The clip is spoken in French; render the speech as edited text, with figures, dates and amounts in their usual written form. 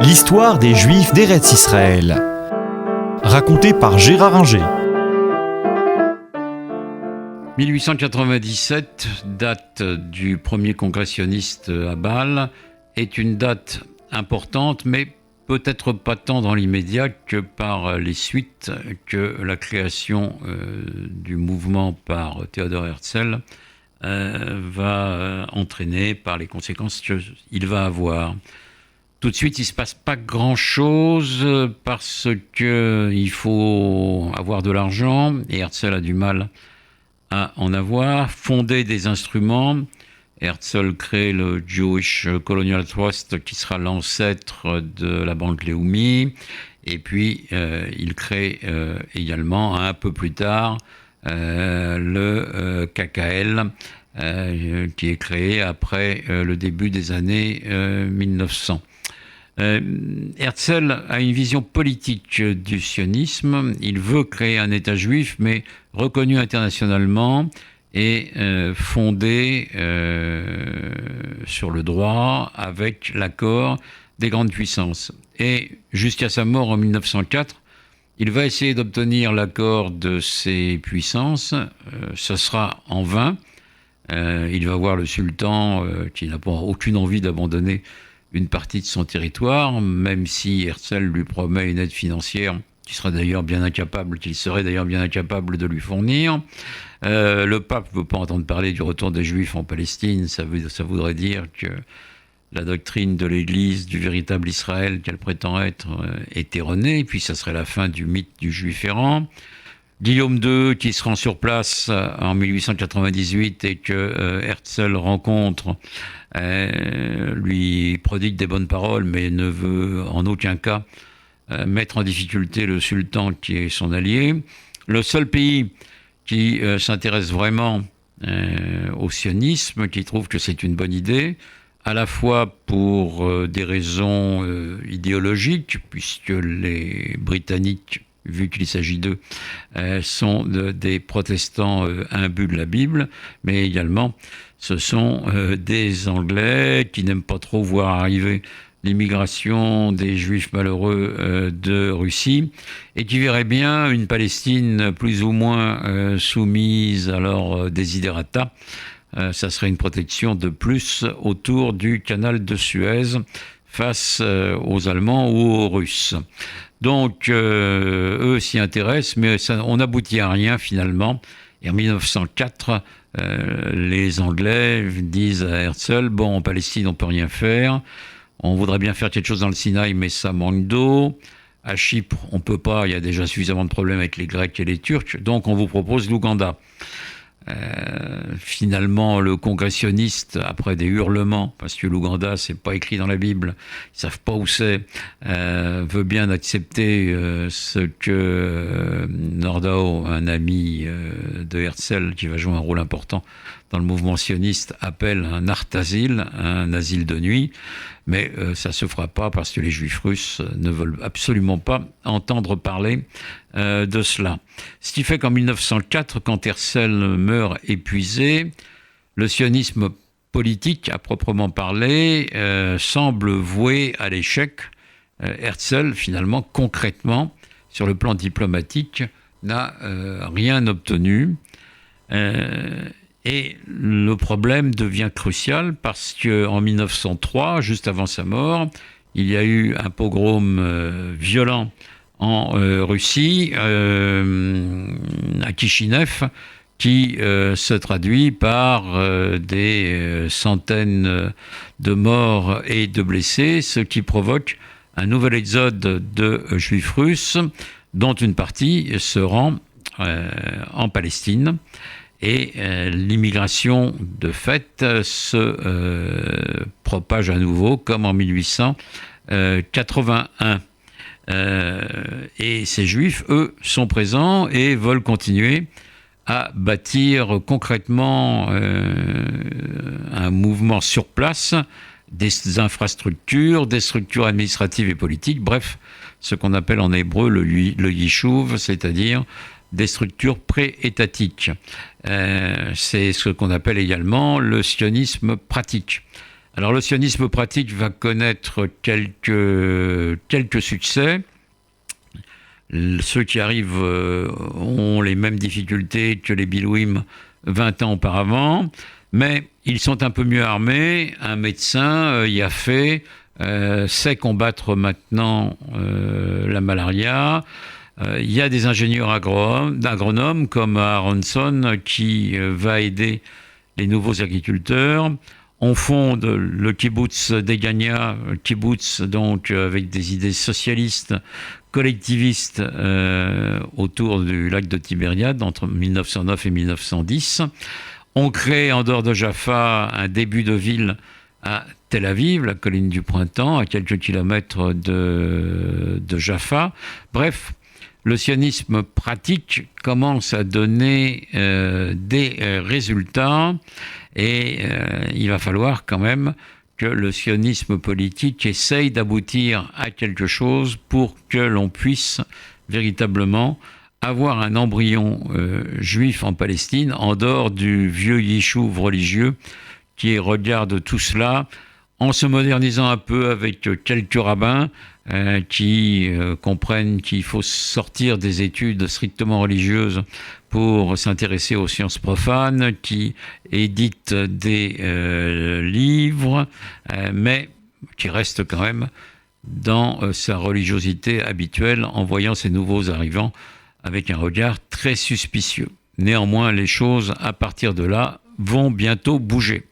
L'histoire des Juifs d'Eretz Israël, racontée par Gérard Inger. 1897, date du premier congressionniste à Bâle, est une date importante, mais peut-être pas tant dans l'immédiat que par les suites que la création du mouvement par Théodore Herzl va entraîner, par les conséquences qu'il va avoir. Tout de suite, il ne se passe pas grand-chose parce qu'il faut avoir de l'argent, et Herzl a du mal à en avoir, fonder des instruments. Herzl crée le Jewish Colonial Trust qui sera l'ancêtre de la banque Leumi, et puis il crée également un peu plus tard le KKL qui est créé après le début des années 1900. Herzl a une vision politique du sionisme. Il veut créer un État juif, mais reconnu internationalement et fondé sur le droit avec l'accord des grandes puissances. Et jusqu'à sa mort en 1904, il va essayer d'obtenir l'accord de ces puissances. Ce sera en vain. Il va voir le sultan qui n'a pas aucune envie d'abandonner une partie de son territoire, même si Herzl lui promet une aide financière qu'il serait d'ailleurs bien incapable de lui fournir. Le pape ne veut pas entendre parler du retour des Juifs en Palestine. Ça voudrait dire que la doctrine de l'Église du véritable Israël qu'elle prétend être est erronée, et puis ça serait la fin du mythe du Juif errant. Guillaume II, qui se rend sur place en 1898 et que Herzl rencontre, lui prodigue des bonnes paroles, mais ne veut en aucun cas mettre en difficulté le sultan qui est son allié. Le seul pays qui s'intéresse vraiment au sionisme, qui trouve que c'est une bonne idée, à la fois pour des raisons idéologiques, puisque les Britanniques, vu qu'il s'agit d'eux, sont des protestants imbus de la Bible, mais également ce sont des Anglais qui n'aiment pas trop voir arriver l'immigration des Juifs malheureux de Russie, et qui verraient bien une Palestine plus ou moins soumise à leurs desiderata. Ça serait une protection de plus autour du canal de Suez face aux Allemands ou aux Russes. Donc, eux s'y intéressent, mais on n'aboutit à rien finalement. Et en 1904, les Anglais disent à Herzl, bon, en Palestine, on ne peut rien faire. On voudrait bien faire quelque chose dans le Sinaï, mais ça manque d'eau. À Chypre, on ne peut pas, il y a déjà suffisamment de problèmes avec les Grecs et les Turcs. Donc, on vous propose l'Ouganda. Finalement, le congressionniste, après des hurlements, parce que l'Ouganda, c'est pas écrit dans la Bible, ils savent pas où c'est, veut bien accepter ce que Nordau, un ami de Herzl, qui va jouer un rôle important dans le mouvement sioniste, appelle un artasil, un asile de nuit, mais ça se fera pas parce que les Juifs russes ne veulent absolument pas entendre parler de cela. Ce qui fait qu'en 1904, quand Herzl meurt épuisé, le sionisme politique, à proprement parler, semble voué à l'échec. Herzl, finalement, concrètement, sur le plan diplomatique, n'a rien obtenu. Et le problème devient crucial parce qu'en 1903, juste avant sa mort, il y a eu un pogrom violent en Russie, à Kishinev, qui se traduit par des centaines de morts et de blessés, ce qui provoque un nouvel exode de Juifs russes, dont une partie se rend en Palestine. Et l'immigration, de fait, se propage à nouveau, comme en 1881. Et ces Juifs, eux, sont présents et veulent continuer à bâtir concrètement un mouvement sur place, des infrastructures, des structures administratives et politiques, bref, ce qu'on appelle en hébreu le yishuv, c'est-à-dire des structures pré-étatiques. C'est ce qu'on appelle également le sionisme pratique. Alors le sionisme pratique va connaître quelques succès. Ceux qui arrivent ont les mêmes difficultés que les Bilouim 20 ans auparavant, mais ils sont un peu mieux armés. Un médecin, Yafé, sait combattre maintenant la malaria. Il y a des ingénieurs agronomes comme Aronson qui va aider les nouveaux agriculteurs. On fonde le kibbutz d'Egania, kibbutz donc avec des idées socialistes, collectivistes autour du lac de Tibériade entre 1909 et 1910. On crée en dehors de Jaffa un début de ville à Tel Aviv, la colline du printemps, à quelques kilomètres de Jaffa. Bref, le sionisme pratique commence à donner des résultats et il va falloir quand même que le sionisme politique essaye d'aboutir à quelque chose pour que l'on puisse véritablement avoir un embryon juif en Palestine en dehors du vieux yishuv religieux qui regarde tout cela en se modernisant un peu avec quelques rabbins qui comprennent qu'il faut sortir des études strictement religieuses pour s'intéresser aux sciences profanes, qui éditent des livres, mais qui restent quand même dans sa religiosité habituelle en voyant ces nouveaux arrivants avec un regard très suspicieux. Néanmoins, les choses, à partir de là, vont bientôt bouger.